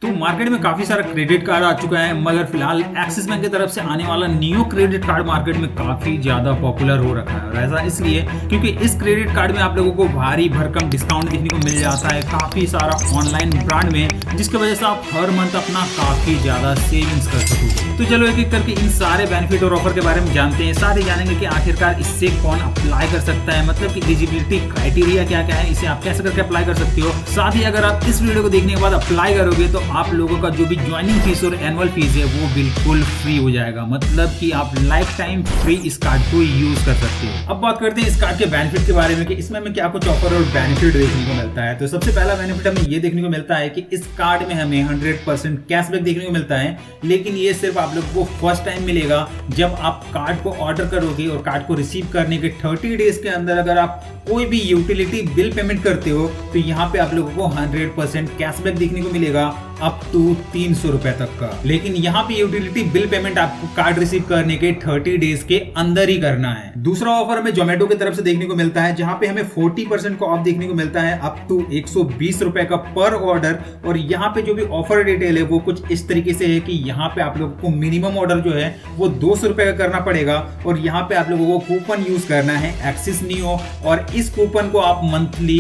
तो मार्केट में काफी सारा क्रेडिट कार्ड आ चुका है, मगर फिलहाल एक्सिस बैंक की तरफ से आने वाला नियो क्रेडिट कार्ड मार्केट में काफी ज्यादा पॉपुलर हो रखा है। और ऐसा इसलिए क्योंकि इस क्रेडिट कार्ड में आप लोगों को भारी भरकम डिस्काउंट देखने को मिल जाता है काफी सारा ऑनलाइन ब्रांड में, जिसकी वजह से आप हर मंथ अपना काफी ज्यादा सेविंग्स कर सकोगे। तो चलो एक एक करके इन सारे बेनिफिट और ऑफर के बारे में जानते हैं, साथ ही जानेंगे कि आखिरकार इससे कौन अप्लाई कर सकता है, मतलब कि एलिजिबिलिटी क्राइटेरिया क्या क्या है, इसे आप कैसे करके अप्लाई कर सकते हो। साथ ही अगर आप इस वीडियो को देखने के बाद अप्लाई करोगे तो आप लोगों का जो भी ज्वाइनिंग फीस और एनुअल फीस है वो बिल्कुल फ्री हो जाएगा, मतलब कि आप लाइफ टाइम फ्री इस कार्ड को यूज कर सकते हो। अब बात करते हैं इस कार्ड के बेनिफिट के बारे में कि इसमें हमें क्या कुछ ऑफर और बेनिफिट देखने को मिलता है। तो सबसे पहला बेनिफिट हमें ये देखने को मिलता है कि इस कार्ड में हमें 100% कैशबैक देखने को मिलता है, लेकिन ये सिर्फ आप लोग को फर्स्ट टाइम मिलेगा जब आप कार्ड को ऑर्डर करोगे और कार्ड को रिसीव करने के 30 डेज के अंदर अगर आप कोई भी यूटिलिटी बिल पेमेंट करते हो तो यहाँ पे आप लोगों को 100% कैशबैक देखने को मिलेगा अप टू 300 रुपए तक का। लेकिन यहाँ पे यूटिलिटी बिल पेमेंट आपको कार्ड रिसीव करने के 30 डेज के अंदर ही करना है। दूसरा ऑफर हमें जोमेटो की तरफ से देखने को मिलता है, जहाँ पे हमें 40% का ऑफ देखने को मिलता है अप टू 120 रुपए का पर ऑर्डर। और यहाँ पे जो भी ऑफर डिटेल है वो कुछ इस तरीके से है कि यहाँ पे आप लोगों को मिनिमम ऑर्डर जो है वो 200 रुपए का करना पड़ेगा और यहाँ पे आप लोगों को कूपन यूज करना है एक्सिस नियो, और इस कूपन को आप मंथली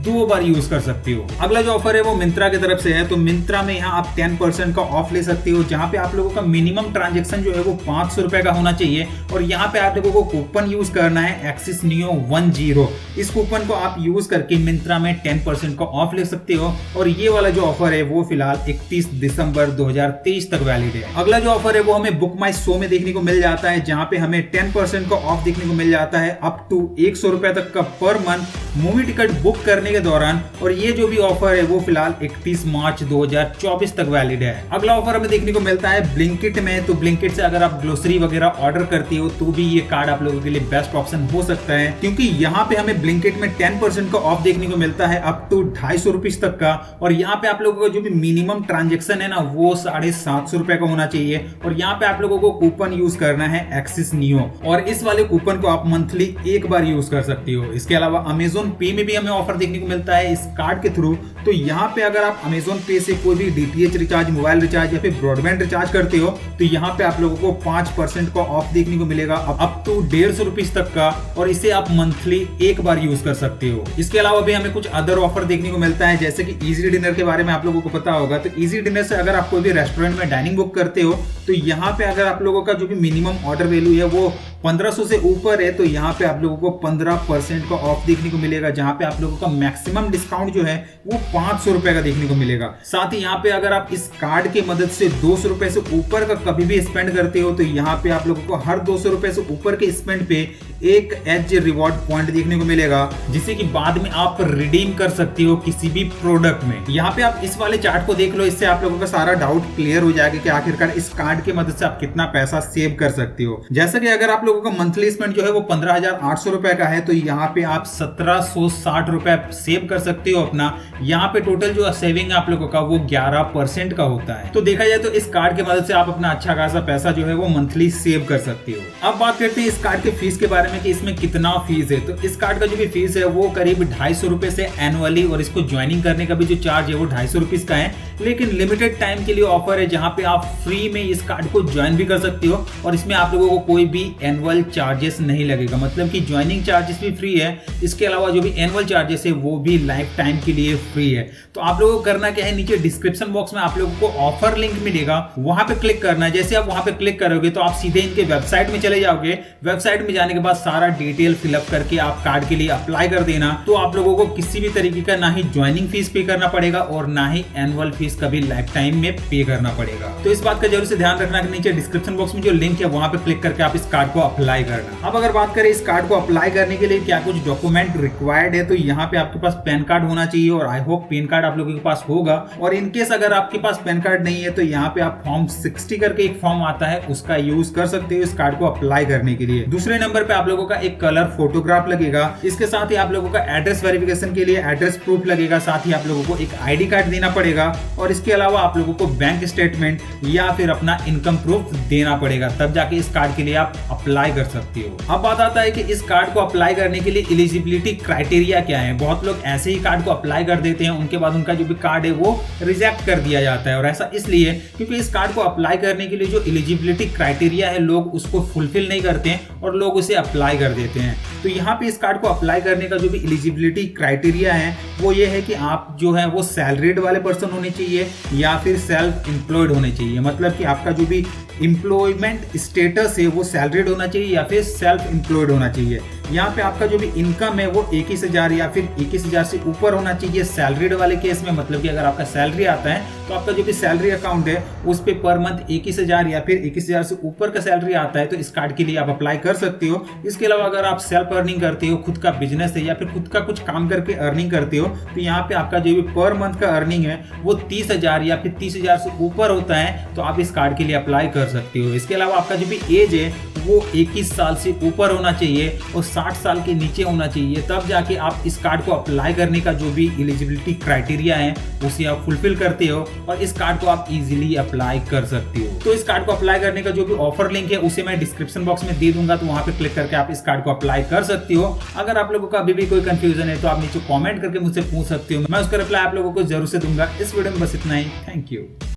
2 बार यूज कर सकते हो। अगला जो ऑफर है वो मिंत्रा की तरफ से है, तो मिंत्रा में यहाँ आप 10% का ऑफ ले सकते हो, जहाँ पे आप लोगों का मिनिमम ट्रांजेक्शन जो है वो 500 रुपए का होना चाहिए और यहाँ पे आप लोगों को कूपन यूज करना है एक्सिस नियो 10। इस कूपन को आप यूज करके मिंत्रा में 10% का ऑफ ले सकते हो और ये वाला जो ऑफर है वो फिलहाल 31 दिसंबर 2023 तक वैलिड है। अगला जो ऑफर है वो हमें बुक माई शो में देखने को मिल जाता है, जहाँ पे हमें 10% का ऑफ देखने को मिल जाता है अप टू 100 रुपए तक का per month movie ticket book करने के दौरान। और ये जो भी ऑफर है वो फिलहाल 31 मार्च 2024 तक वैलिड है। अगला ऑफर हमें देखने को मिलता है ब्लिंकिट में, तो ब्लिंकिट से अगर आप ग्रोसरी वगैरह ऑर्डर करती हो तो भी ये कार्ड आप लोगों के लिए बेस्ट ऑप्शन हो सकता है, क्योंकि यहाँ पे हमें ब्लिंकिट में 10% का ऑफ देखने को मिलता है अप टू 250 रुपीज तक का। और यहाँ पे आप लोगों का जो भी मिनिमम ट्रांजेक्शन है ना वो 750 रुपए का होना चाहिए और यहाँ पे आप लोगों को कूपन यूज करना है एक्सिस नियो, और इस वाले कूपन को आप मंथली 1 बार यूज कर सकती हो। इसके अलावा अमेजोन पे में भी हमें ऑफर देखने को मिलता है इस कार्ड के थ्रू। तो यहाँ पे अगर आप अमेजोन पे से कोई भी डीटीएच रिचार्ज, मोबाइल रिचार्ज या फिर ब्रॉडबैंड रिचार्ज करते हो तो यहाँ पे आप लोगों को 5% का ऑफ देखने को मिलेगा अप टू 150 रुपीज तक का, और इसे आप मंथली 1 बार यूज कर सकते हो। इसके अलावा भी हमें कुछ अदर ऑफर देखने को मिलता है, जैसे कि इजी डिनर के बारे में आप लोगों को पता होगा। तो इजी डिनर से अगर आप कोई भी रेस्टोरेंट में डाइनिंग बुक करते हो तो यहाँ पे अगर आप लोगों का जो भी मिनिमम ऑर्डर वैल्यू है वो 1500 से ऊपर है तो यहाँ पे आप लोगों को 15% का ऑफ देखने को मिलेगा, जहाँ पे आप लोगों का मैक्सिमम डिस्काउंट जो है वो 500 रुपए का देखने को मिलेगा। साथ ही यहाँ पे अगर आप इस कार्ड की मदद से 200 रुपए से ऊपर का कभी भी स्पेंड करते हो तो यहाँ पे आप लोगों को हर 200 रुपए से ऊपर के स्पेंड पे एक एज रिवॉर्ड पॉइंट देखने को मिलेगा, जिसे कि बाद में आप रिडीम कर सकती हो किसी भी प्रोडक्ट में। यहाँ पे आप इस वाले चार्ट को देख लो, इससे आप लोगों का सारा डाउट क्लियर हो जाएगा कि आखिरकार इस कार्ड की मदद से आप कितना पैसा सेव कर सकती हो। जैसे कि अगर आप लोगों का मंथली स्पेंड जो है वो 15,800 रुपए का है तो यहाँ पे आप 1760 रुपए सेव कर सकते हो अपना। यहाँ पे टोटल जो सेविंग आप लोगों का वो 11% का होता है। तो देखा जाए तो इस कार्ड की मदद से आप अपना अच्छा खासा पैसा जो है वो मंथली सेव कर सकते हो। अब बात करते हैं इस कार्ड के फीस के बारे में कि इसमें कितना फीस है। तो इस कार्ड का जो भी फीस है वो करीब 250 रुपए से एनुअली, और इसको ज्वाइनिंग करने का भी जो चार्ज है वो 250 रुपीज का है। लेकिन लिमिटेड टाइम के लिए ऑफर है जहां पे आप फ्री में इस कार्ड को ज्वाइन भी कर सकते हो और इसमें आप लोगों को कोई भी एनुअल चार्जेस नहीं लगेगा, मतलब कि ज्वाइनिंग चार्जेस भी फ्री है। इसके अलावा जो भी एनुअल चार्जेस है वो भी लाइफ टाइम के लिए फ्री है। तो आप लोगों को करना क्या है, नीचे डिस्क्रिप्शन बॉक्स में आप लोगों को ऑफर लिंक मिलेगा, वहां पे क्लिक करना है। जैसे आप वहां पे क्लिक करोगे तो आप सीधे इनके वेबसाइट में चले जाओगे। वेबसाइट में जाने के बाद सारा डिटेल फिलअप करके आप कार्ड के लिए अप्लाई कर देना। तो आप लोगों को किसी भी तरीके का ना ही ज्वाइनिंग फीस पे करना पड़ेगा और ना ही एनुअल फीस कभी लाइफ टाइम में पे करना पड़ेगा। तो इस बात का जरूर से ध्यान रखना कि नीचे डिस्क्रिप्शन बॉक्स में जो लिंक है वहां पे क्लिक करके आप इस कार्ड को अप्लाई करना। अब अगर बात करें इस कार्ड को अप्लाई करने के लिए क्या कुछ डॉक्यूमेंट रिक्वायर्ड है, तो यहाँ पे आपके पास पैन कार्ड होना चाहिए और आई होप पैन कार्ड आप लोगों के पास होगा। और इनकेस अगर आपके पास पैन कार्ड नहीं है तो यहाँ पे आप फॉर्म 60 करके एक फॉर्म आता है उसका यूज कर सकते हो इस कार्ड को अप्लाई करने के लिए। दूसरे नंबर पे आप लोगों का एक कलर फोटोग्राफ लगेगा। इसके साथ ही आप लोगों का एड्रेस वेरिफिकेशन के लिए एड्रेस प्रूफ लगेगा, साथ ही आप लोगों को एक आईडी कार्ड देना पड़ेगा और इसके अलावा आप लोगों को बैंक स्टेटमेंट या फिर अपना इनकम प्रूफ देना पड़ेगा, तब जाके इस कार्ड के लिए आप अप्लाई अप्लाई कर सकती हो। अब बात आता है कि इस कार्ड को अप्लाई करने के लिए एलिजिबिलिटी क्राइटेरिया क्या है। बहुत लोग ऐसे ही कार्ड को अप्लाई कर देते हैं, उनके बाद उनका जो भी कार्ड है वो रिजेक्ट कर दिया जाता है। और ऐसा इसलिए क्योंकि इस कार्ड को अप्लाई करने के लिए जो एलिजिबिलिटी क्राइटेरिया है लोग उसको फुलफिल नहीं करते हैं और लोग उसे अप्लाई कर देते हैं। तो यहाँ पे इस कार्ड को अप्लाई करने का जो भी एलिजिबिलिटी क्राइटेरिया है वो ये है कि आप जो है वो सैलरीड वाले पर्सन होने चाहिए या फिर सेल्फ एम्प्लॉयड होने चाहिए। मतलब कि आपका जो भी एम्प्लॉयमेंट स्टेटस है वो सैलरीड होना चाहिए या फिर सेल्फ एम्प्लॉयड होना चाहिए। यहाँ पे आपका जो भी इनकम है वो 21,000 या फिर 21,000 से ऊपर होना चाहिए सैलरीड वाले केस में। मतलब कि अगर आपका सैलरी आता है तो आपका जो भी सैलरी अकाउंट है उस पे पर मंथ 21,000 या फिर 21,000 से ऊपर का सैलरी आता है तो इस कार्ड के लिए आप अप्लाई कर सकते हो। इसके अलावा अगर आप सेल्फ अर्निंग करते हो, खुद का बिजनेस है या फिर खुद का कुछ काम करके अर्निंग करते हो तो यहाँ पे आपका जो भी पर मंथ का अर्निंग है वो 30,000 या फिर 30,000 से ऊपर होता है तो आप इस कार्ड के लिए अप्लाई कर सकते हो। इसके अलावा आपका जो भी एज है वो 21 साल से ऊपर होना चाहिए और 60 साल के नीचे होना चाहिए, तब जाके आप इस कार्ड को अप्लाई करने का जो भी एलिजिबिलिटी क्राइटेरिया है उसे आप फुलफिल करते हो और इस कार्ड को आप इजीली अप्लाई कर सकते हो। तो इस कार्ड को अप्लाई करने का जो भी ऑफर लिंक है उसे मैं डिस्क्रिप्शन बॉक्स में दे दूंगा, तो वहां पे क्लिक करके आप इस कार्ड को अप्लाई कर सकते हो। अगर आप लोगों का अभी भी कोई कंफ्यूजन है तो आप नीचे कॉमेंट करके मुझसे पूछ सकते हो, मैं उसका रिप्लाई आप लोगों को जरूर से दूंगा। इस वीडियो में बस इतना ही। Thank you.